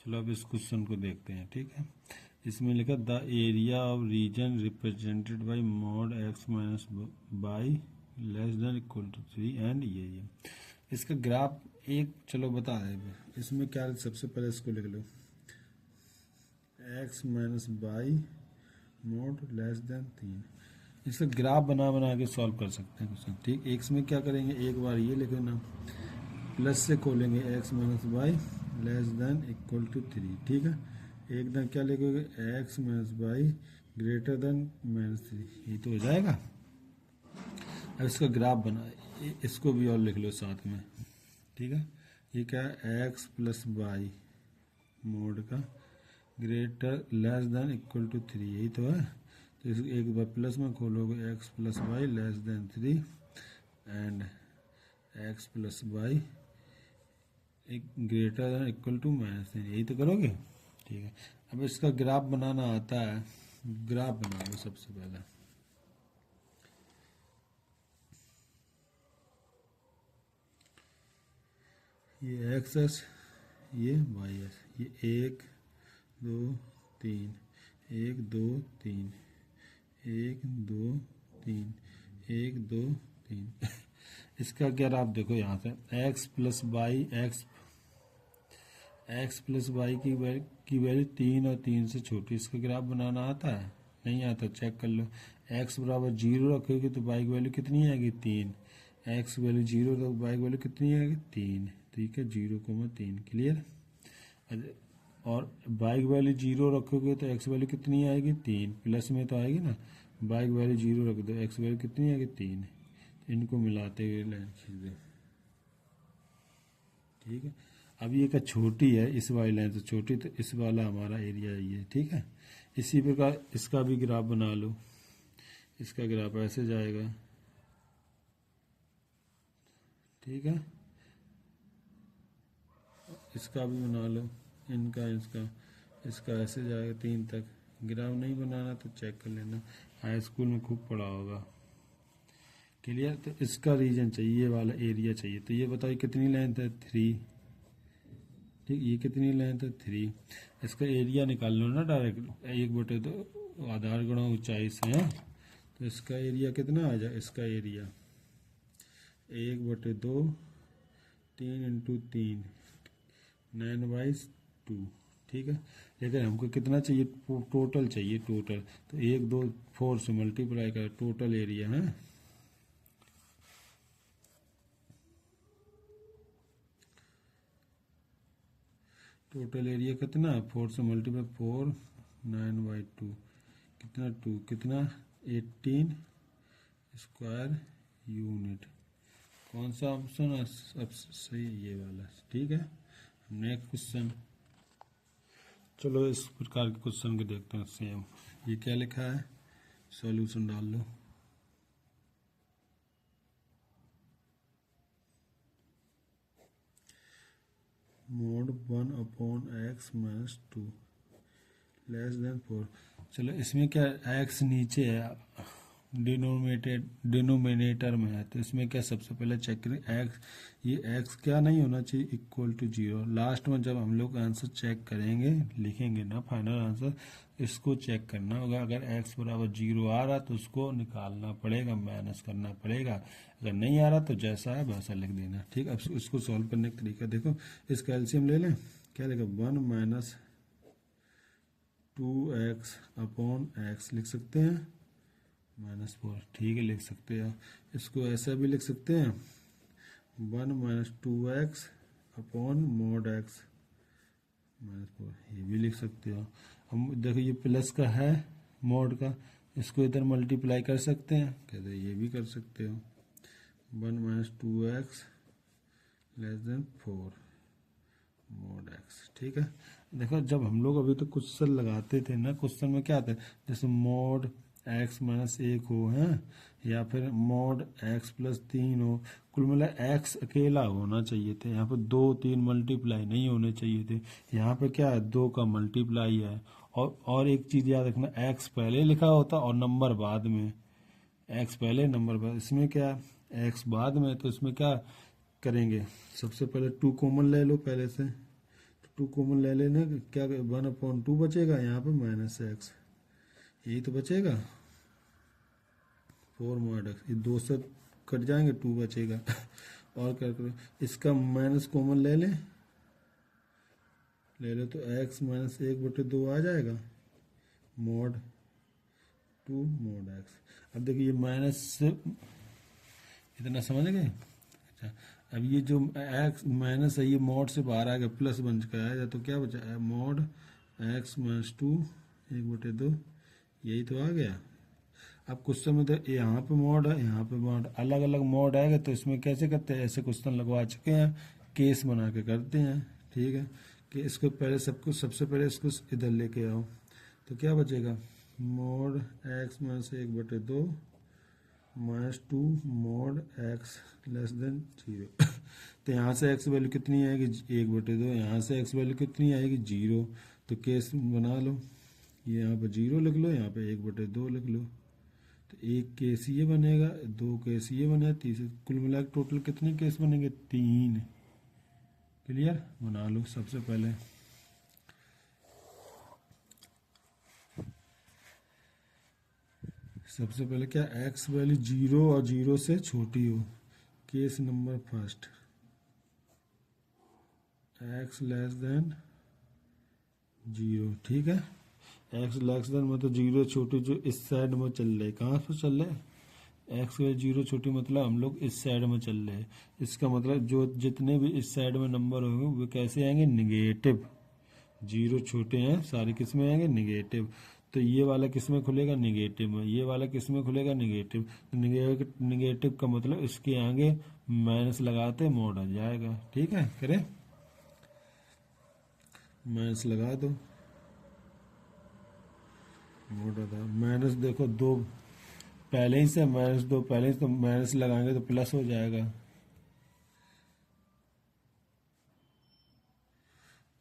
चलो अब इस क्वेश्चन को देखते हैं, ठीक है। इसमें लिखा the area of region represented by mod x minus y less than equal to 3 and ये इसका ग्राफ एक चलो बता दे। इसमें क्या, सबसे पहले इसको लिख लो, x minus by mod less than 3। इसका ग्राफ बना बना के सॉल्व कर सकते हैं क्वेश्चन, ठीक। एक्स में क्या करेंगे, एक बार ये लिख लेना, प्लस से खोलेंगे x minus y less than equal to 3, ठीक है। एक दिन क्या लिखोगे, x minus y greater than -3, ये तो हो जाएगा। अब इसका ग्राफ बना, इसको भी और लिख लो साथ में, ठीक है। ये क्या है, एक्स प्लस बाई मोड का greater less than equal to 3, यही तो है। तो इस एक बार प्लस में खोलोगे x plus by less than 3 and x plus by greater than equal to -3, यही तो करोगे, ठीक है। अब इसका ग्राफ बनाना आता है, ग्राफ बना लो सबसे पहले। ये एक्स एस, ये वाई एस, ये 1 2 3 1 2 3 1 2 3 1 2 3 इसका ग्राफ देखो यहाँ से, x plus y x plus y की वैल्यू 3 और 3 से छोटी, इसका ग्राफ बनाना आता है, नहीं आता, चेक कर लो। एक्स बराबर 0 रखोगे तो वाई की वैल्यू कितनी आएगी, 3। एक्स वैल्यू 0 तो वाई की वैल्यू कितनी आएगी, 3, ठीक है। 0,3 क्लियर। और वाई की वैल्यू 0 रखोगे तो एक्स वैल्यू कितनी आएगी, 3, प्लस में तो आएगी ना। वाई की वैल्यू 0 रख दो, एक्स वैल्यू कितनी आएगी, 3। इनको मिलाते हुए लाइन खींच दो, ठीक है। अब ये का छोटी है, इस वाली लाइन से छोटी, तो इस वाला हमारा एरिया ये, ठीक है। इसी प्रकार इसका भी ग्राफ बना लो, इसका ग्राफ ऐसे जाएगा, ठीक है। इसका भी बना लो, इसका ऐसे जाएगा 3 तक। ग्राफ नहीं बनाना तो चेक कर लेना, हाई स्कूल में खूब पढ़ा होगा, क्लियर। तो इसका रीजन चाहिए, ये वाला एरिया चाहिए, तो ये बताइए कितनी लेंथ है, 3, ठीक। ये कितनी लेंथ है, 3। इसका एरिया निकाल लो ना डायरेक्ट, 1/2 आधार गुणा ऊंचाई से है, तो इसका एरिया कितना आ जाए, इसका एरिया 1/2 3 × 3 9/2, ठीक है। लेकिन हमको कितना चाहिए, टोटल चाहिए, टोटल, तो 1 2 4 से मल्टीप्लाई कर, टोटल एरिया है। टोटल एरिया कितना है, 4 से मल्टीप्लाई 4 9/2 कितना, 2 कितना 18 स्क्वायर यूनिट। कौन सा ऑप्शन है अब सही, ये वाला, ठीक है। नेक्स्ट क्वेश्चन, चलो इस प्रकार के क्वेश्चन को देखते हैं। सेम ये क्या लिखा है, सॉल्यूशन डाल लो। Mod 1/x minus 2 less than 4। चलो इसमें क्या, x नीचे है, डिनोमिनेटर में है, तो इसमें क्या सबसे पहले चेक करें, x, ये x क्या नहीं होना चाहिए, इक्वल टू 0। लास्ट में जब हम लोग आंसर चेक करेंगे, लिखेंगे ना फाइनल आंसर, इसको चेक करना होगा। अगर x बराबर 0 आ रहा तो उसको निकालना पड़ेगा, माइनस करना पड़ेगा। अगर नहीं आ रहा तो जैसा है वैसा लिख देना, ठीक। अब इसको सॉल्व करने का तरीका देखो, इसका एलसीएम ले लें, क्या लिखा, 1 - 2x/x लिख सकते हैं, -4, ठीक है, लिख सकते हैं। इसको ऐसा भी लिख सकते हैं, 1 - 2x/mod x -4, ये भी लिख सकते हो। हम देखो ये प्लस का है मोड का, इसको इधर मल्टीप्लाई कर सकते हैं, कहते ये भी कर सकते हो, 1 - 2x less than 4 mod x, ठीक है। देखो जब हम लोग अभी तो क्वेश्चन लगाते थे ना, क्वेश्चन में क्या आता है, जैसे mod x - 1 हो, है, या फिर mod x + 3 हो, कुल मिला x अकेला होना चाहिए थे, यहाँ पर 2 3 मल्टीप्लाई नहीं होने चाहिए थे। यहाँ पे क्या है, 2 का मल्टीप्लाई है। और एक चीज याद रखना, x पहले लिखा होता और नंबर बाद में, x पहले नंबर बाद। इसमें क्या x बाद में, तो इसमें क्या करेंगे, सबसे पहले 2 कॉमन ले लो पहले से, तो टू कॉमन ले लेने, क्या 1/2 बचेगा, यहाँ पे -x, यही तो बचेगा 4 mod x, ये 2 से कट जाएंगे 2 बचेगा और क्या करो, इसका माइनस कॉमन ले ले तो x -1/2 आ जाएगा mod 2 mod x। अब देखिए ये माइनस से इतना समझ गए। अच्छा, अब ये जो x माइनस है ये मॉड से बाहर आ गया, प्लस बन चुका है, तो क्या बचा mod x -2 1/2, यही तो आ गया। अब क्वेश्चन में तो यहाँ पे मॉड है, यहाँ पे मॉड, अलग अलग मॉड आएगा तो इसमें कैसे करते हैं, ऐसे क्वेश्चन लगवा चुके हैं, केस बना के करते हैं। ठीक है, कि इसको पहले सबसे पहले इसको इधर लेके आओ, तो क्या बचेगा mod x -1/2 -2 mod x <0। तो यहाँ से x वैल्यू कितनी आएगी 1/2, यहाँ से x वैल्यू कितनी आएगी 0, तो केस बना लो, ये यहाँ पे 0 लिख लो, यहाँ पे 1/2 लिख लो, तो एक केस ये बनेगा, 2 केस ये बनेगा, तीसरे, कुल मिला के टोटल कितने केस बनेंगे 3। क्लियर, बना लो सबसे पहले। सबसे पहले क्या, x वैल्यू 0 और 0 से छोटी हो, case number first, x less than 0। ठीक है, x लेस देन मतलब 0 छोटी, जो इस साइड में चल रहे, कहाँ पे चल रहे, x वैल्यू 0 छोटी मतलब हम लोग इस साइड में चल रहे हैं, इसका मतलब जो जितने भी इस साइड में नंबर होंगे वो कैसे आएंगे निगेटिव, 0 छोटे हैं सारे किस में आएंगे निगेटिव, तो ये वाला किस में खुलेगा निगेटिव में, ये वाला किस में खुलेगा निगेटिव, निगेटिव का मतलब इसके आगे माइनस लगाते मोड आ जाएगा। ठीक है, करें, माइनस लगा दो, मोड आता माइनस, देखो 2 पहले ही से, -2 पहले ही, तो माइनस लगाएंगे तो प्लस हो जाएगा,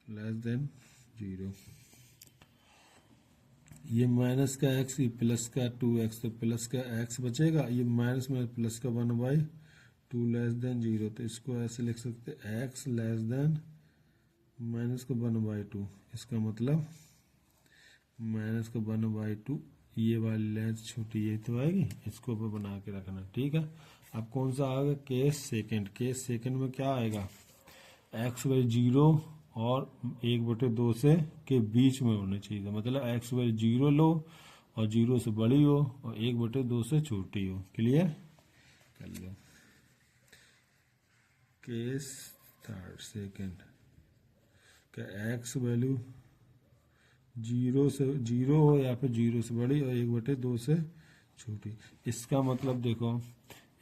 लेस देन 0। ये माइनस का x, ये प्लस का 2x, तो प्लस का x बचेगा, ये माइनस में प्लस का 1/2 लेस देन 0, तो इसको ऐसे लिख सकते x लेस देन माइनस का 1/2, इसका मतलब माइनस का 1/2, ये वाली लेंथ छोटी ये तो आएगी, इसको ऊपर बना के रखना। ठीक है, अब कौन सा आएगा केस सेकंड, केस सेकंड में क्या आएगा, x वैल्यू 0 और 1/2 से के बीच में होना चाहिए, मतलब x वैल्यू 0 लो और 0 से बड़ी हो और 1/2 से छोटी हो। क्लियर कर लो, केस थर्ड सेकंड का x वैल्यू 0 हो या फिर 0 से बड़ी और 1/2 से छोटी, इसका मतलब देखो,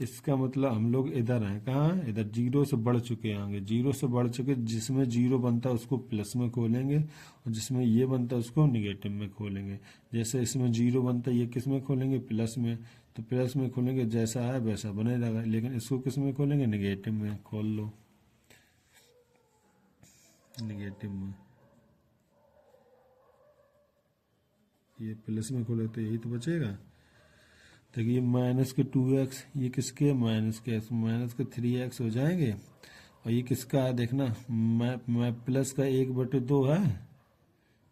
इसका मतलब हम लोग इधर हैं, कहाँ, इधर 0 से बढ़ चुके हैं, आगे 0 से बढ़ चुके, जिसमें 0 बनता है उसको प्लस में खोलेंगे और जिसमें ये बनता है उसको निगेटिव में खोलेंगे। जैसे इसमें 0 बनता है, ये किस में खोलेंगे प्लस में, तो प्लस में खोलेंगे, जैसा है वैसा बने रहेगा, लेकिन इसको किस में खोलेंगे निगेटिव में, खोल लो निगेटिव में, ये प्लस में खोले तो यही तो बचेगा। देखिए माइनस के 2x, ये किसके माइनस के x, माइनस के 3x हो जाएंगे, और ये किसका है देखना, मैं प्लस का 1/2 है,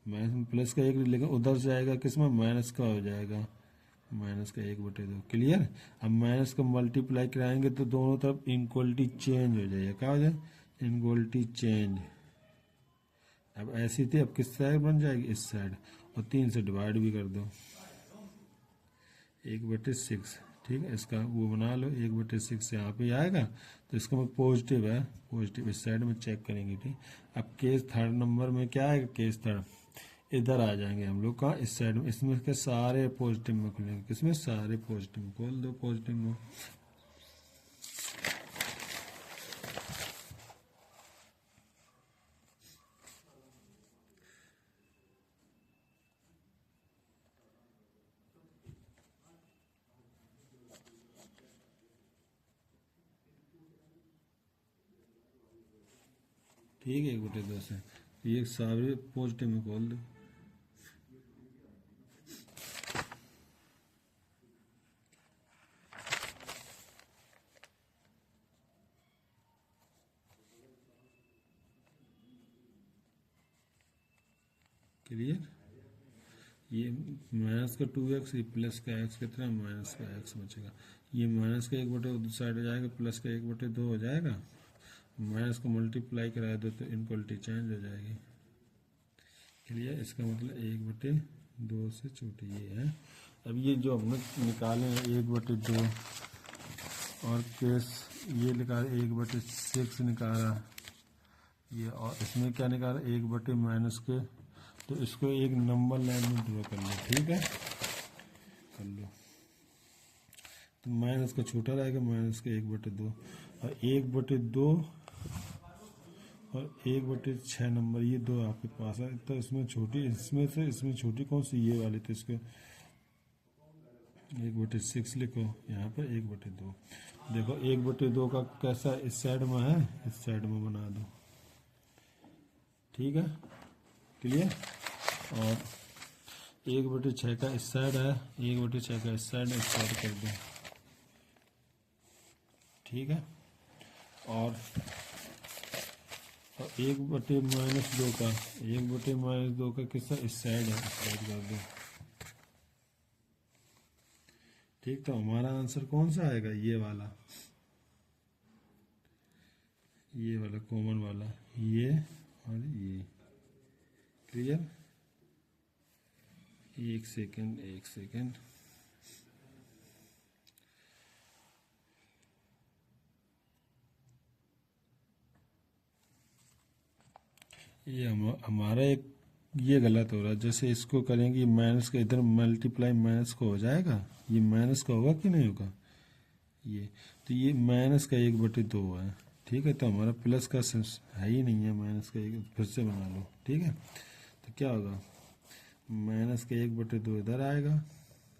माइनस प्लस का 1, लेकिन उधर से आएगा किस में माइनस का हो जाएगा, माइनस का 1/2। क्लियर, अब माइनस का मल्टीप्लाई कराएंगे तो दोनों तरफ इनक्वलिटी चेंज हो जाएगा, क्या हो जाए इनक्वलिटी चेंज। अब ऐसी थी, अब किस साइड बन जाएगी इस साइड, और 3 से डिवाइड भी कर दो, 1/6। ठीक है, इसका वो बना लो, 1/6 यहाँ पे आएगा, तो इसका मतलब पॉजिटिव है, पॉजिटिव इस साइड में चेक करेंगे। ठीक, अब केस थर्ड नंबर में क्या आएगा, केस थर्ड इधर आ जाएंगे हम लोग का, इस साइड में, इसमें के सारे पॉजिटिव में खुलेंगे, किसमें सारे पॉजिटिव में, खोल दो पॉजिटिव में। ठीक है, 1/2 से ये सारे पॉजिटिव में खोल दो, क्लियर। ये माइनस का 2x, ये प्लस का x कितना, माइनस का x बचेगा। ये माइनस का 1/2 उधर साइड हो जाएगा, प्लस का 1/2 हो जाएगा। माइनस को मल्टीप्लाई करा दो तो इनक्वलिटी चेंज हो जाएगी। क्लियर। इसका मतलब 1/2 से छोटी ये है। अब ये जो हमने निकाले हैं 1/2 और केस ये निकाले 1/6 निकाला ये, और इसमें क्या निकाला 1/- के, तो इसको एक नंबर लाइन में ड्रॉ कर लो, ठीक है, कर लो। तो माइनस का छोटा रहेगा, माइनस का 1/2 और 1/2 और 1/6 नंबर, ये दो आपके पास है। तो इसमें छोटी, इसमें छोटी कौन सी, ये वाली, तो इसको 1/6 लिखो यहाँ पर 1/2। देखो 1/2 का कैसा इस साइड में है, इस साइड में बना दो, ठीक है, क्लियर। और 1/6 का इस साइड है, 1/6 का इस साइड कर दो, ठीक है। और 1/-2 का, 1/-2 का किस्सा इस साइड है, इस साइड कर दो, ठीक। तो हमारा आंसर कौन सा आएगा, ये वाला कॉमन वाला, ये और ये, क्लियर। एक सेकंड ये हमारा एक ये गलत हो रहा है। जैसे इसको करेंगे माइनस का, इधर मल्टीप्लाई माइनस को हो जाएगा, ये माइनस का होगा कि नहीं होगा, ये तो ये माइनस का 1/2 है, ठीक है। तो हमारा प्लस का सेंस है ही नहीं है, माइनस का एक फिर से बना लो, ठीक है। तो क्या होगा, माइनस का 1/2 इधर आएगा,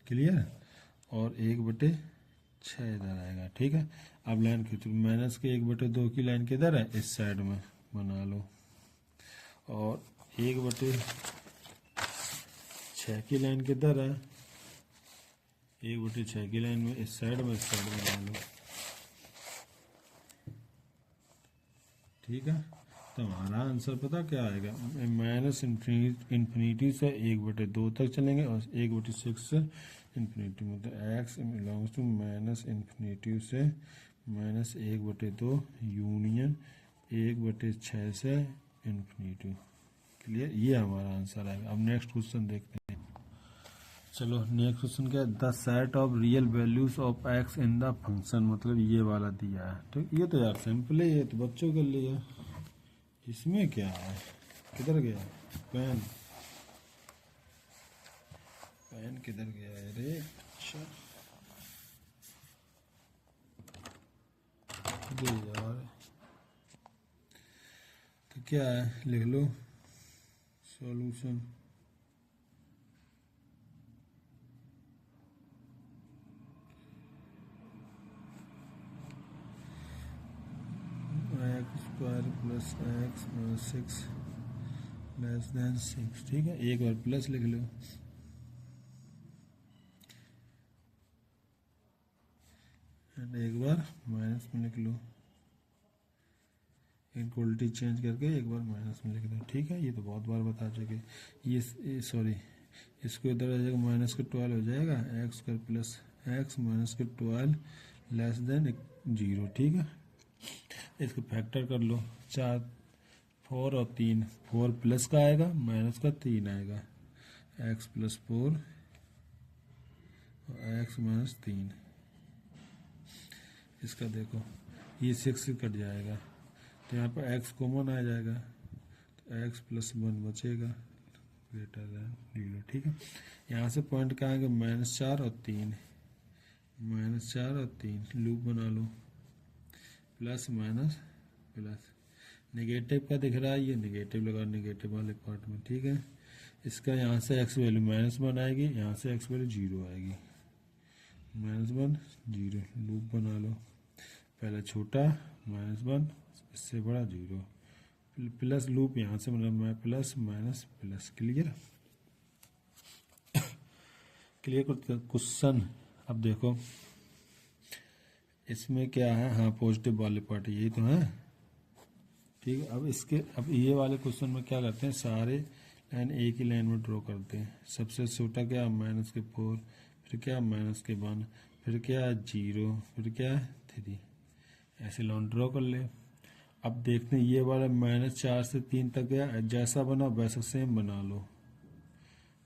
क्लियर, और 1/6 इधर आएगा, ठीक है। अब लाइन खींचो, माइनस के 1/2 की लाइन किधर है, इस साइड में बना लो, और 1/6 की लाइन किधर है, 1/6 की लाइन में इस साइड में बना लो, ठीक है। तो हमारा आंसर पता क्या आएगा, माइनस इन्फिनिटी से 1/2 तक चलेंगे और 1/6 से इन्फिनिटी, मतलब x belongs to minus infinity से -1/2 यूनियन 1/6 से इन्फिनिटी, क्लियर। ये हमारा आंसर आएगा। अब नेक्स्ट क्वेश्चन देखते हैं। चलो नेक्स्ट क्वेश्चन क्या है, the set of real values of x in the function, मतलब ये वाला दिया है, ठीक। ये तो यार सिंपल है, ये तो बच्चों के लिए। इसमें क्या है, किधर गया पेन, किधर गया है रे, अच्छा दे यार। तो क्या है, लिख लो सॉल्यूशन। x² + x - 6 < 6, ठीक है। एक बार प्लस लिख लो, एंड एक बार माइनस में लिख लो, इक्वलिटी चेंज करके एक बार माइनस में लिख दो, ठीक है। ये तो बहुत बार बता चुके। ये सॉरी, इसको इधर आ जाएगा, -12 हो जाएगा, x² + x - 12 < 0, ठीक है। इसको फैक्टर कर लो, 4 4 और 3, 4 प्लस का आएगा, माइनस का 3 आएगा, x + 4 और x - 3। इसका देखो ये 6 से कट जाएगा, तो यहाँ पर x कॉमन आ जाएगा, तो x + 1 बचेगा ग्रेटर देन 0, ठीक है। यहाँ से पॉइंट कहाँ आएगा, -4 और 3, -4 और 3 लूप बना लो, प्लस माइनस प्लस, नेगेटिव का दिख रहा है, ये नेगेटिव लगा नेगेटिव वाले पार्ट में, ठीक है। इसका यहाँ से x वैल्यू -1 आएगी, यहाँ से x वैल्यू 0 आएगी, -1 0 लूप बना लो, पहले छोटा -1, इससे बड़ा 0, प्लस लूप यहाँ से बना plus minus plus, clear. Clear question. अब देखो इसमें क्या है, हाँ पॉजिटिव वाले पार्ट यही तो है, ठीक है। अब ये वाले क्वेश्चन में क्या करते हैं, सारे एन एक ही लाइन में ड्रॉ करते हैं। सबसे छोटा क्या -4, फिर क्या -1, फिर क्या 0, फिर क्या 3, ऐसे लाइन ड्रॉ कर ले। अब देखते हैं ये वाला -4 से 3 तक गया, जैसा बना वैसा सेम बना लो।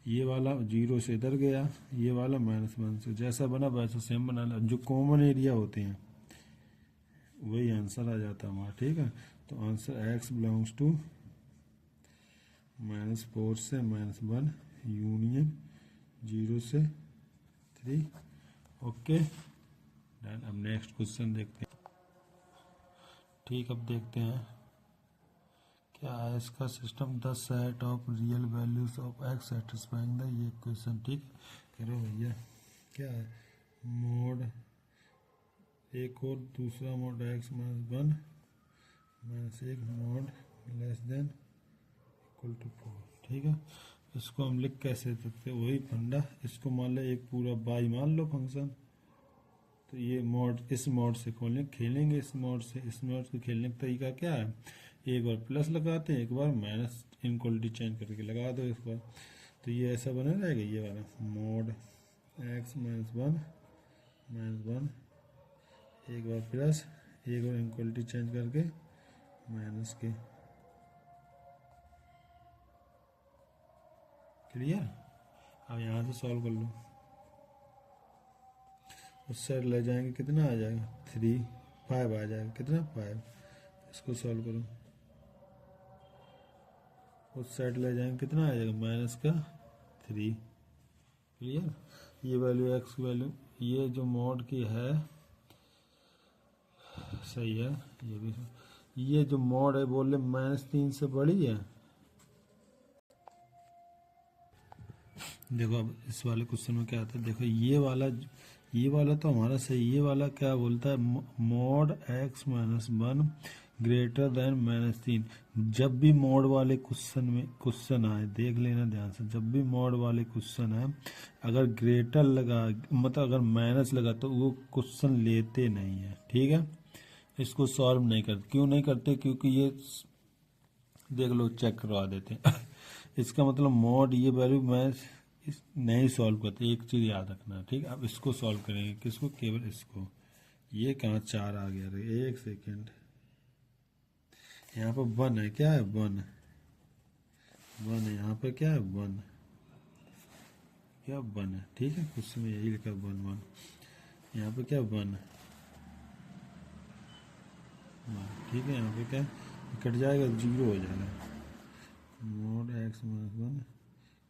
ये वाला 0 से इधर गया, ये वाला -1 से, जैसा बना वैसा सेम बना लो। जो कॉमन एरिया होते हैं वही आंसर आ जाता है हमारा, ठीक है। तो आंसर x बिलोंग्स टू -4 से -1 यूनियन 0 से 3। Okay done. अब नेक्स्ट क्वेश्चन देखते हैं। ठीक, अब देखते हैं क्या है इसका system. The set of real values of x satisfying the, ये क्वेश्चन, ठीक करो भैया। क्या है मोड एक और दूसरा mod x -1 -1 mod less than equal to 4, ठीक है। इसको हम लिख कैसे सकते, वही फंडा। इसको मान लो एक पूरा बाई मान लो फंक्शन, तो ये मोड इस मोड से खेलेंगे, इस मोड से खेलने का तरीका क्या है, एक बार प्लस लगाते हैं, एक बार माइनस, इनक्वलिटी चेंज करके लगा दो इस बार। तो ये ऐसा बना रहेगा, ये वाला मोड x -1 एक बार प्लस, एक बार इनक्वलिटी चेंज करके माइनस के। क्लियर। अब यहाँ से सॉल्व कर लो, उस साइड ले जाएंगे, कितना आ जाएगा 3, 5 आ जाएगा, कितना 5। इसको सॉल्व करो, उस साइड ले जाएंगे, कितना आ जाएगा -3। क्लियर। ये वैल्यू एक्स वैल्यू, ये जो मोड की है सही है, ये भी ये जो मोड है बोले -3 से बड़ी है। देखो अब इस वाले क्वेश्चन में क्या आता है, देखो ये वाला तो हमारा सही, ये वाला क्या बोलता है, मोड x -1 ग्रेटर देन -3। जब भी मोड वाले क्वेश्चन आए, देख लेना ध्यान से, जब भी मोड वाले क्वेश्चन है, अगर ग्रेटर लगा, मतलब अगर माइनस लगा, तो वो क्वेश्चन लेते नहीं है, ठीक है। इसको सॉल्व नहीं करते, क्यों नहीं करते, क्योंकि ये देख लो चेक करवा देते हैं इसका मतलब मोड ये वैल्यू मैं नहीं सॉल्व करते, एक चीज़ याद रखना, ठीक। अब इसको सॉल्व करेंगे, किसको, केवल इसको। ये कहाँ 4 आ गया, रे एक सेकेंड, यहाँ पर 1 है, क्या है 1 है, यहाँ पर क्या है 1, क्या 1 है, ठीक है। क्वेश्चन में यही लिखा 1 1, यहाँ पर क्या 1, ठीक है। यहाँ पे क्या कट जाएगा, 0 हो जाएगा, मोड x -1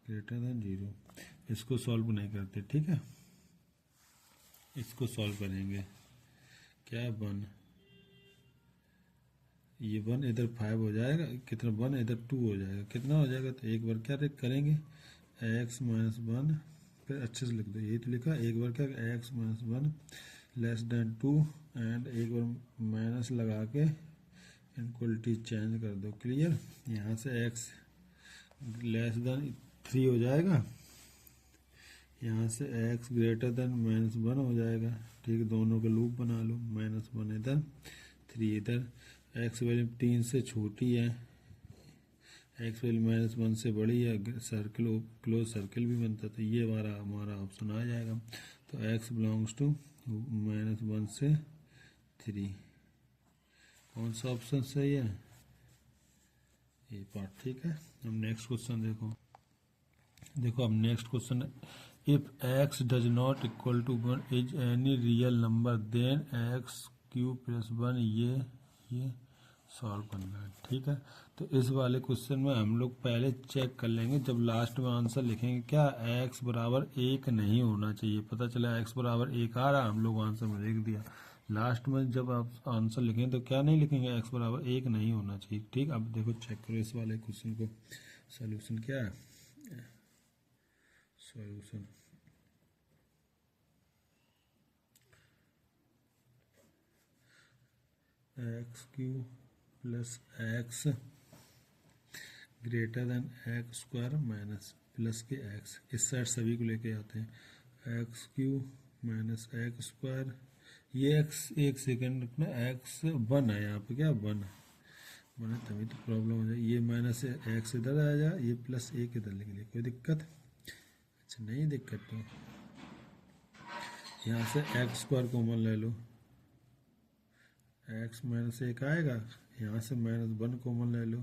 ग्रेटर देन 0। इसको सॉल्व नहीं करते, ठीक है। इसको सॉल्व करेंगे, क्या है 1, ये 1 इधर 5 हो जाएगा, कितना 1 इधर 2 हो जाएगा, कितना हो जाएगा। तो एक बार क्या करेंगे x -1, फिर अच्छे से लिख दो, यही तो लिखा, एक बार क्या x -1 लेस देन 2, एंड एक बार माइनस लगा के इनक्वलिटी चेंज कर दो। क्लियर। यहाँ से x लेस देन 3 हो जाएगा, यहाँ से x ग्रेटर देन -1 हो जाएगा, ठीक। दोनों का लूप बना लो, -1 इधर 3 इधर। x वैल्यू 3 से छोटी है, x वैल्यू -1 से बड़ी है, सर्किल क्लोज सर्किल भी बनता, तो ये हमारा ऑप्शन आ जाएगा। तो x बिलोंग्स टू -1 से 3, कौन सा ऑप्शन सही है, ये पार्ट, ठीक है। अब नेक्स्ट क्वेश्चन देखो अब next question, if x does not equal to 1 is any real number then x³ + 1, ये सॉल्व करना है, ठीक है। तो इस वाले क्वेश्चन में हम लोग पहले चेक कर लेंगे, जब लास्ट में आंसर लिखेंगे, क्या x बराबर 1 नहीं होना चाहिए। पता चला x बराबर 1 आ रहा, हम लोग आंसर में लिख दिया। लास्ट में जब आप आंसर लिखेंगे तो क्या नहीं लिखेंगे, x बराबर 1 नहीं होना चाहिए, ठीक। अब देखो चेक करो इस वाले क्वेश्चन को, सोल्यूशन क्या है, solution x³ + x greater than x² minus plus के x, इस साइड सभी को लेके आते हैं, x³ - x², ये x, एक सेकेंड रखना, x 1 है, यहाँ पे क्या 1, बने तभी तो प्रॉब्लम हो जाए। ये माइनस एक्स इधर आ जाए, ये प्लस एक इधर लिख लिया, कोई दिक्कत? अच्छा नहीं दिक्कत। तो यहाँ से एक्स स्क्वायर कॉमन ले लो, एक्स माइनस एक आएगा, यहाँ से माइनस वन कॉमन ले लो,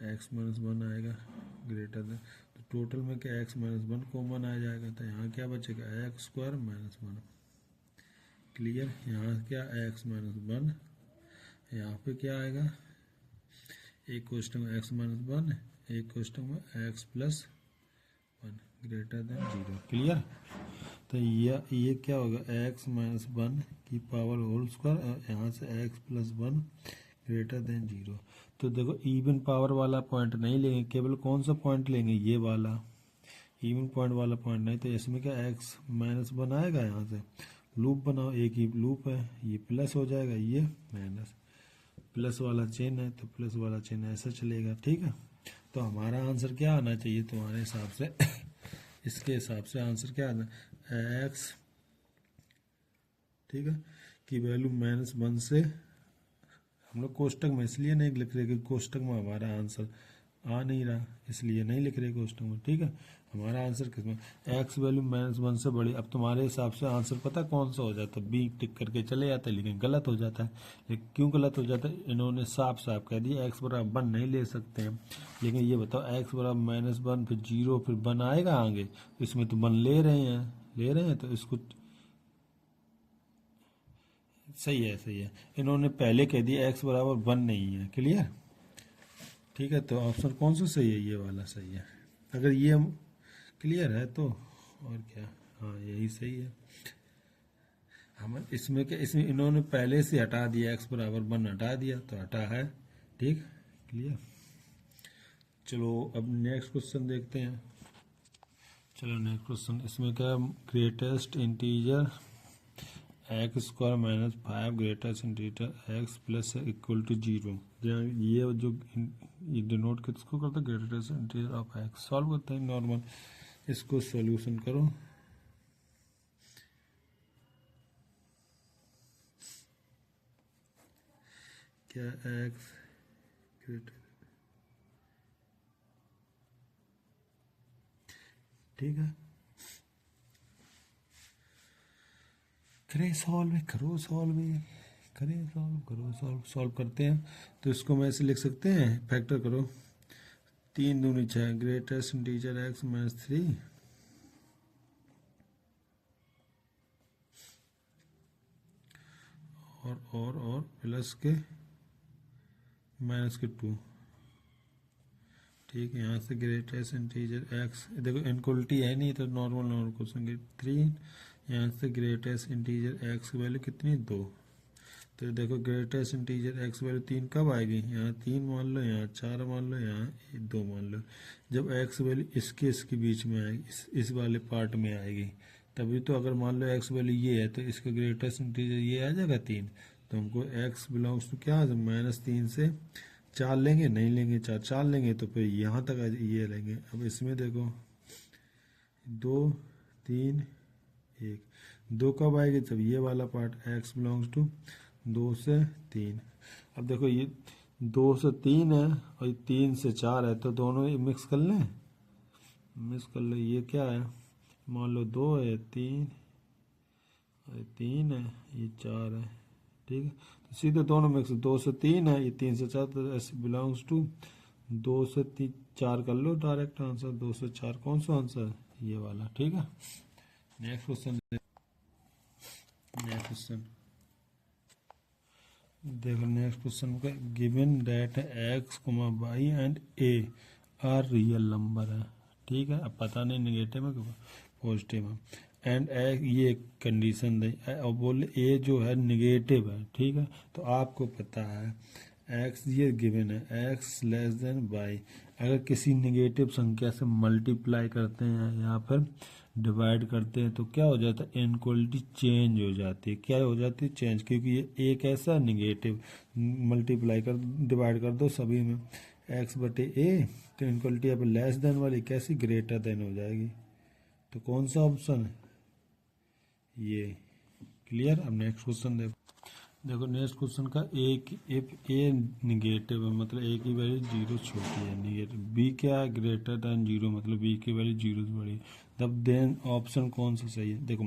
एक्स माइनस वन आएगा ग्रेटर देन, तो टोटल में क्या एक्स माइनस वन कॉमन आ जाएगा, तो यहाँ क्या बचेगा x square minus one. Clear? यहाँ क्या एक्स माइनस वन, यहाँ पे क्या आएगा, एक क्वेश्चन में एक्स माइनस वन, एक क्वेश्चन में x plus one greater than zero. Clear? तो ये क्या होगा, एक्स माइनस वन की पावर होल स्क्वायर, यहाँ से x plus one greater than zero. तो देखो इवन पावर वाला पॉइंट नहीं लेंगे, केवल कौन सा पॉइंट लेंगे, ये वाला इवन पॉइंट वाला पॉइंट नहीं, तो इसमें क्या एक्स माइनस वन आएगा, यहाँ से लूप बनाओ, एक ही लूप है, ये प्लस हो जाएगा, ये माइनस, प्लस वाला चेन है तो प्लस वाला चेन ऐसा चलेगा। ठीक है, तो हमारा आंसर क्या आना चाहिए तुम्हारे हिसाब से इसके हिसाब से आंसर क्या आना, एक्स, ठीक है, की वैल्यू माइनस वन से, हम लोग कोष्टक में इसलिए नहीं लिख रहे कि कोष्टक में हमारा आंसर आ नहीं रहा, इसलिए नहीं लिख रहे कोष्टक में। ठीक है, हमारा आंसर किसमें, एक्स वैल्यू माइनस वन से बड़ी। अब तुम्हारे हिसाब से आंसर पता कौन सा हो जाता है, बी टिक करके चले जाता है, लेकिन गलत हो जाता है। लेकिन क्यों गलत हो जाता है, इन्होंने साफ साफ कह दिया एक्स बराबर वन नहीं ले सकते हैं। लेकिन ये बताओ एक्स बराबर माइनस वन, फिर जीरो, फिर वन आएगा आगे, इसमें तो वन ले रहे हैं तो इसको सही है, सही है। इन्होंने पहले कह दिया एक्स बराबर वन नहीं है। क्लियर? ठीक है, तो ऑप्शन कौन सा सही है, ये वाला सही है। अगर ये क्लियर है तो और क्या, हाँ यही सही है। हम इसमें क्या, इसमें इन्होंने पहले से हटा दिया एक्स बराबर वन, हटा दिया तो हटा है। ठीक, क्लियर? चलो अब नेक्स्ट क्वेश्चन देखते हैं। चलो नेक्स्ट क्वेश्चन, इसमें क्या, greatest integer x square minus five greatest integer x plus equal to zero. ये जो ये डिनोट किसको करता है, greatest integer of x. Solve करते हैं नॉर्मल, इसको सॉल्यूशन करो। क्या एक्स ग्रेटर, ठीक है, करें सॉल्व, करो सॉल्व, करें सॉल्व, करो सॉल्व। सॉल्व करते हैं तो इसको मैं ऐसे लिख सकते हैं, फैक्टर करो, तीन दूनी छः, greatest integer x minus three और प्लस के माइनस के टू। ठीक है, यहाँ से ग्रेटेस्ट इंटीजर एक्स, देखो इनक्वलिटी है नहीं तो नॉर्मल क्वेश्चन, थ्री, यहाँ से ग्रेटेस्ट इंटीजर एक्स की वैल्यू कितनी, दो। तो देखो ग्रेटेस्ट इंटीजर एक्स वैल्यू तीन कब आएगी, यहाँ तीन मान लो, यहाँ चार मान लो, यहाँ दो मान लो। जब एक्स वैल्यू इसके बीच में आएगी, इस वाले पार्ट में आएगी तभी तो। अगर मान लो एक्स वैल्यू ये है तो इसका ग्रेटेस्ट इंटीजर ये आ जाएगा तीन, तो हमको एक्स बिलोंग्स टू क्या, माइनस तीन से चार लेंगे, नहीं लेंगे चार, चार लेंगे तो फिर यहाँ तक ये लेंगे। अब इसमें देखो दो तीन एक, दो कब आएगी, जब ये वाला पार्ट एक्स बिलोंग्स टू दो से तीन। अब देखो ये दो से तीन है और ये तीन से चार है, तो दोनों मिक्स कर लें, मिक्स कर लो। ये क्या है, मान लो दो है, तीन और तीन है, ये चार है। ठीक है, तो सीधे दोनों मिक्स, दो से तीन है, ये तीन से चार, तो एस बिलोंग्स टू दो से तीन चार कर लो, डायरेक्ट आंसर दो से चार। कौन सा आंसर, ये वाला। ठीक है, नेक्स्ट क्वेश्चन, नेक्स्ट क्वेश्चन देखो। नेक्स्ट क्वेश्चन का, given that x comma y and a are real number है। ठीक है, अब पता नहीं निगेटिव है कि पॉजिटिव है, एंड ये कंडीशन दे और बोले ए जो है निगेटिव है। ठीक है, तो आपको पता है एक्स ये गिवन है, एक्स लेस देन वाई। अगर किसी निगेटिव संख्या से मल्टीप्लाई करते हैं या फिर डिवाइड करते हैं तो क्या हो जाता है, इनक्वलिटी चेंज हो जाती है। क्या हो जाती है, चेंज, क्योंकि ये एक ऐसा निगेटिव, मल्टीप्लाई कर डिवाइड कर दो सभी में एक्स बटे ए, तो इनक्वलिटी अब लेस देन वाली कैसी, ग्रेटर देन हो जाएगी। तो कौन सा ऑप्शन है, ये। क्लियर? अब नेक्स्ट क्वेश्चन देखो। देखो नेक्स्ट क्वेश्चन का एक इफ ए निगेटिव है मतलब ए की वैल्यू जीरो छोटी है, निगेटिव बी क्या है ग्रेटर देन जीरो मतलब बी की वैल्यू जीरो से बड़ी है, तब देन ऑप्शन कौन सा सही है। देखो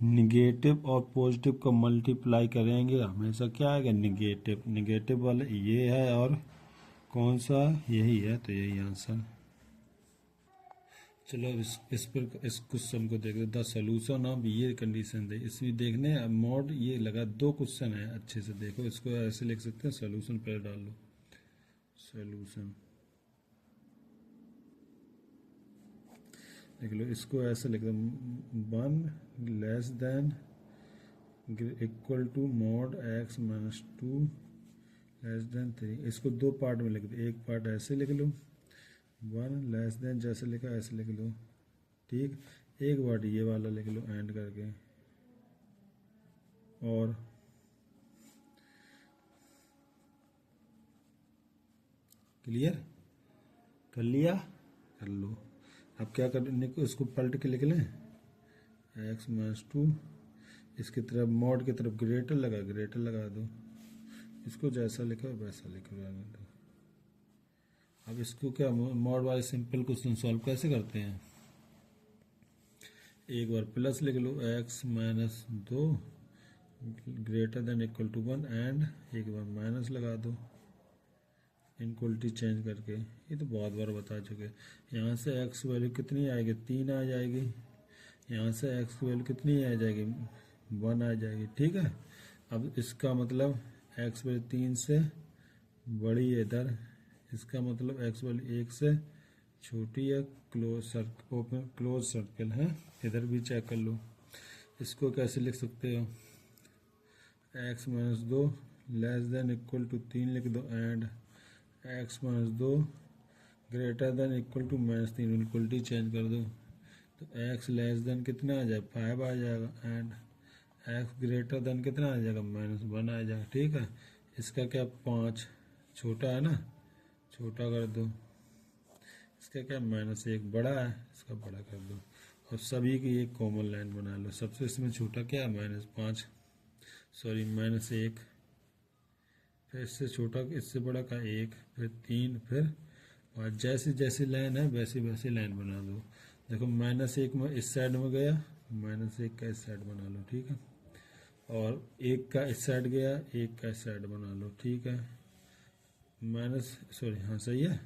निगेटिव और पॉजिटिव को मल्टीप्लाई करेंगे हमेशा क्या आएगा निगेटिव, निगेटिव वाला ये है और कौन सा यही है, तो यही आंसर। चलो अब इस पर इस क्वेश्चन को देख द सोल्यूशन ऑफ ये कंडीशन दे इसमें देखने मोड ये लगा दो क्वेश्चन है, अच्छे से देखो इसको ऐसे लिख सकते हैं सोल्यूशन पहले डाल लो सोल्यूशन, देख लो इसको ऐसे लिख दो 1 less than equal to mod x minus 2 less than 3, इसको दो पार्ट में लिख दो, एक पार्ट ऐसे लिख लो 1 लेस देन जैसे लिखा ऐसे लिख लो, ठीक, एक वर्ड ये वाला लिख लो एंड करके, और क्लियर कर लिया, कर लो। अब क्या करने को इसको पलट के लिख लें x माइनस 2, इसकी तरफ मॉड की तरफ ग्रेटर लगा दो, इसको जैसा लिखा वैसा लिखो रहने दो। अब इसको क्या मॉड वाले सिंपल क्वेश्चन सॉल्व कैसे करते हैं, एक बार प्लस लिख लो x minus 2 greater than equal to 1 and एक बार माइनस लगा दो इनक्वलिटी चेंज करके, ये तो बहुत बार बता चुके। यहाँ से x वैल्यू कितनी आएगी 3 आ जाएगी, यहाँ से x की वैल्यू कितनी आ जाएगी 1 आ जाएगी, ठीक है। अब इसका मतलब x वैल्यू 3 से बड़ी है इधर, इसका मतलब x वैल्यू 1 से छोटी है, close circle open close circle है, इधर भी चेक कर लो। इसको कैसे लिख सकते हो x minus 2 less than equal to 3 लिख दो and x minus 2 greater than equal to minus 3, equality change कर दो तो x लेस देन कितना आ जाएगा 5 आ जाएगा एंड x ग्रेटर देन कितना आ जाएगा माइनस 1 आ जाएगा, ठीक है। इसका क्या 5 छोटा है ना, छोटा कर दो, इसका क्या माइनस 1 बड़ा है, इसका बड़ा कर दो, और सभी की एक कॉमन लाइन बना लो, सबसे इसमें छोटा क्या है -5 सॉरी -1, फिर इससे छोटा इससे बड़ा का 1, फिर 3, फिर 5, जैसी जैसी लाइन है वैसी वैसी लाइन बना दो। देखो -1 में इस साइड में गया, -1 का इस साइड बना लो, ठीक है, और 1 का इस साइड गया 1 का इस साइड बना लो, ठीक है, हाँ सही है,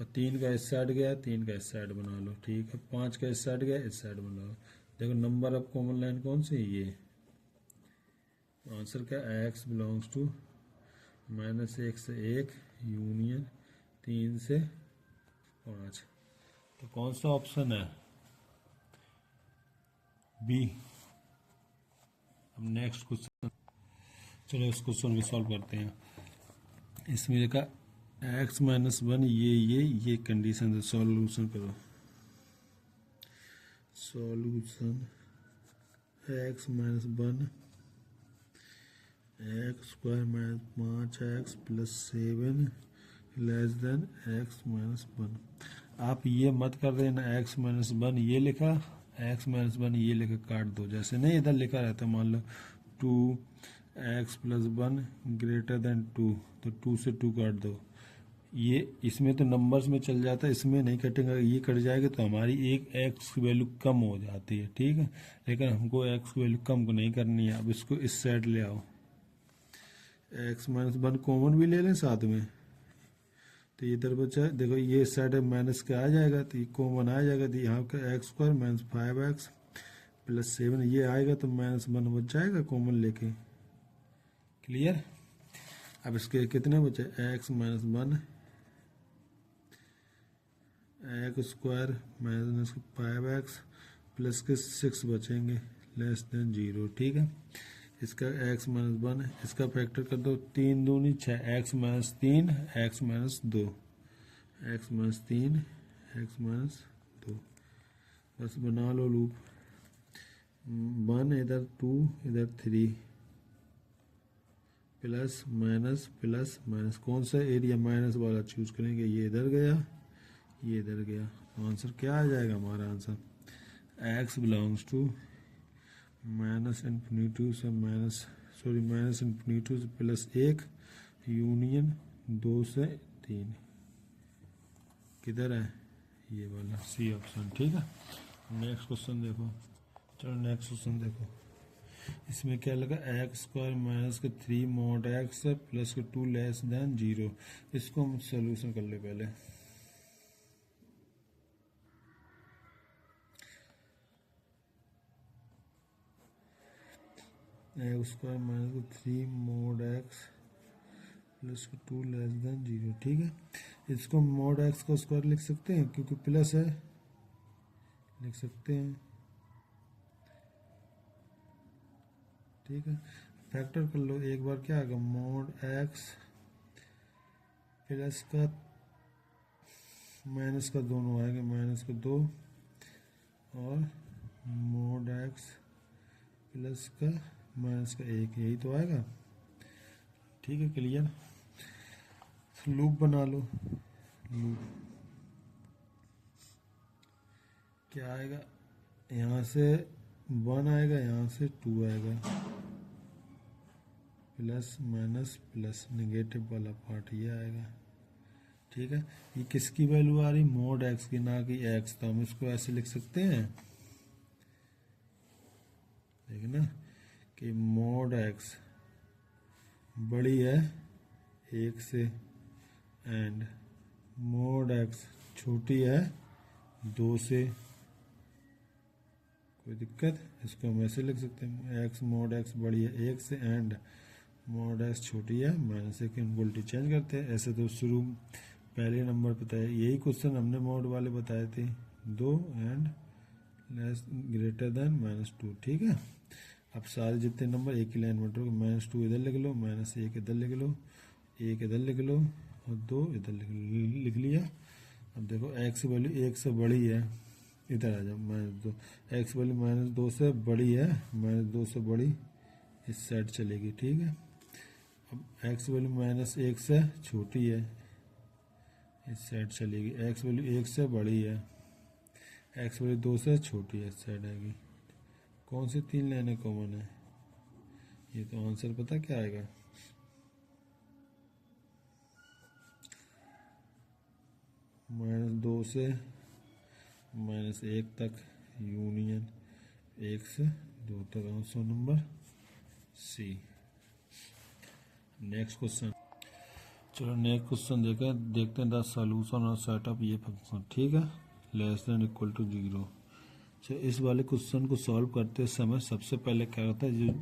और 3 का इस साइड गया 3 का इस साइड बना लो, ठीक है, 5 का इस साइड गया इस साइड बना लो। देखो नंबर ऑफ कॉमन लाइन कौन सी है ये, आंसर क्या x बिलोंग्स टू -1 से 1 यूनियन 3 से 5, तो कौन सा ऑप्शन है बी। अब नेक्स्ट क्वेश्चन, चलो इस क्वेश्चन को सॉल्व करते हैं। इसमें लिखा x माइनस 1 ये कंडीशन है, सॉल्यूशन करो, solution x minus 1 x square minus 5x plus 7 less than x minus 1। आप ये मत कर देना x माइनस 1 ये लिखा, x माइनस 1 ये लिखा काट दो, जैसे नहीं इधर लिखा रहता मान लो 2x प्लस 1 ग्रेटर देन 2, तो 2 से 2 काट दो, ये इसमें तो नंबर्स में चल जाता है, इसमें नहीं कटेगा, ये कट जाएगा तो हमारी एक x की वैल्यू कम हो जाती है, ठीक है, लेकिन हमको x की वैल्यू कम को नहीं करनी है। अब इसको इस साइड ले आओ, x माइनस 1 कॉमन भी ले लें साथ में, तो ये इधर बचा, देखो ये साइड माइनस का आ जाएगा तो ये कॉमन आ जाएगा, तो यहाँ का x square minus 5x plus 7 ये आएगा तो -1 बच जाएगा कॉमन लेके, क्लियर। अब इसके कितने बचे x minus 1 x square minus 5x plus के 6 बचेंगे लेस देन 0, ठीक है। इसका x माइनस 1 इसका फैक्टर कर दो, 3 दूनी 6 x minus 3 x minus 2 x minus 3 x minus 2, बस बना लो लूप, 1 इधर 2 इधर 3 प्लस माइनस कौन सा एरिया माइनस वाला चूज करेंगे, ये इधर गया ये इधर गया, आंसर क्या आ जाएगा हमारा आंसर x बिलोंग्स टू -∞ से सॉरी माइनस इन्फिनिटी से प्लस 1 यूनियन 2 से 3 किधर है ये वाला सी ऑप्शन। ठीक है, नेक्स्ट क्वेश्चन देखो। चलो नेक्स्ट क्वेश्चन देखो, इसमें क्या लगा एक्स स्क्वायर माइनस के 3 mod x प्लस के 2 लेस देन 0। इसको हम सोल्यूशन कर ले पहले। एक्स स्क्वायर माइनस के 3 mod x प्लस के 2 लेस देन 0। ठीक है, इसको mod x का स्क्वायर लिख सकते हैं क्योंकि प्लस है, लिख सकते हैं। ठीक है, फैक्टर कर लो एक बार, क्या आएगा mod x प्लस का माइनस का दोनों आएगा, माइनस का 2 और mod x प्लस का माइनस का 1, यही तो आएगा। ठीक है, क्लियर। लूप बना लो, लूप क्या आएगा, यहाँ से 1 आएगा, यहाँ से 2 आएगा, प्लस माइनस प्लस नेगेटिव वाला पार्ट ये आएगा। ठीक है, ये किसकी वैल्यू आ रही, mod x की, ना कि x। तो हम इसको ऐसे लिख सकते हैं, देख ना, कि mod x बड़ी है 1 से एंड mod x छोटी है 2 से। कोई दिक्कत, इसको हम ऐसे लिख सकते हैं, x mod x बड़ी है 1 से एंड mod x छोटी है माइनस 1। इनवोल्टी चेंज करते हैं, ऐसे तो शुरू पहले नंबर पे था, यही क्वेश्चन हमने मोड वाले बताए थे, 2 एंड लेस ग्रेटर देन -2। ठीक है, अब सारे जितने नंबर एक ही लाइन में रखो, -2 इधर लिख लो, -1 इधर लिख लो, 1 इधर लिख लो और 2 इधर लिख लिया। अब देखो x वैल्यू 1 से बड़ी है, इधर आ जाओ, -2, x वैल्यू -2 से बड़ी है, -2 से बड़ी इस साइड चलेगी। ठीक है, अब x वैल्यू -1 से छोटी है, इस साइड चलेगी, x वैल्यू 1 से बड़ी है, x वैल्यू 2 से छोटी है, इस साइड आएगी। कौन सी 3 लाइनें कॉमन है, ये तो आंसर पता क्या आएगा, -2 से -1 तक यूनियन 1 से 2 तक, answer number C. Next question, चलो नेक्स्ट क्वेश्चन देखते हैं द सॉल्यूशन और सेटअप ये फंक्शन। ठीक है, लेस देन इक्वल टू 0। तो इस वाले क्वेश्चन को सॉल्व करते समय सबसे पहले क्या होता है, जो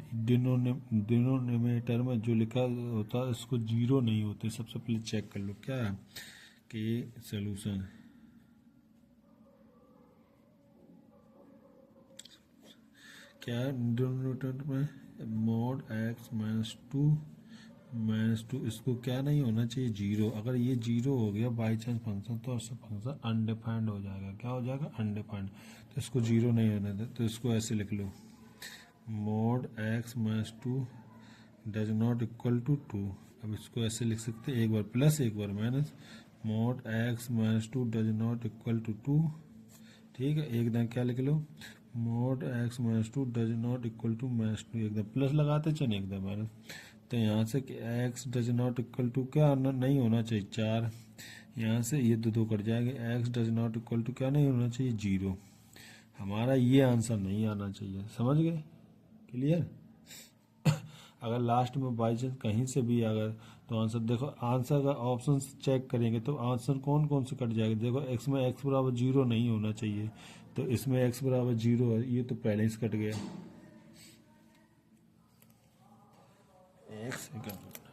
डिनोमिनेटर में जो लिखा होता है इसको 0 नहीं होते। सबसे पहले चेक कर लो क्या है कि सॉल्यूशन क्या है, डिनोमिनेटर में mod x -2 इसको क्या नहीं होना चाहिए, 0। अगर ये 0 हो गया बाई चांस फंक्शन, तो उससे फंक्शन अनडिफाइंड हो जाएगा। क्या हो जाएगा, अनडिफाइंड। तो इसको 0 नहीं होना था, तो इसको ऐसे लिख लो, mod x -2 does not equal to 2। अब इसको ऐसे लिख सकते हैं, एक बार प्लस एक बार minus, mod x -2 does not equal to 2। ठीक है, एकदम क्या लिख लो, mod x -2 does not equal to -2, एकदम प्लस लगाते चले एकदम माइनस। तो यहाँ से x does not equal to क्या नहीं होना चाहिए, 4। यहाँ से ये 2 कट जाएंगे, x does not equal to क्या नहीं होना चाहिए, 0। हमारा ये आंसर नहीं आना चाहिए, समझ गए, क्लियर। अगर लास्ट में बाई चांस कहीं से भी अगर, तो आंसर देखो, आंसर का ऑप्शन चेक करेंगे तो आंसर कौन कौन से कट जाएगा। देखो x में x बराबर 0 नहीं होना चाहिए, तो इसमें x बराबर 0 है, ये तो पहले से कट गया। एक सेकंड।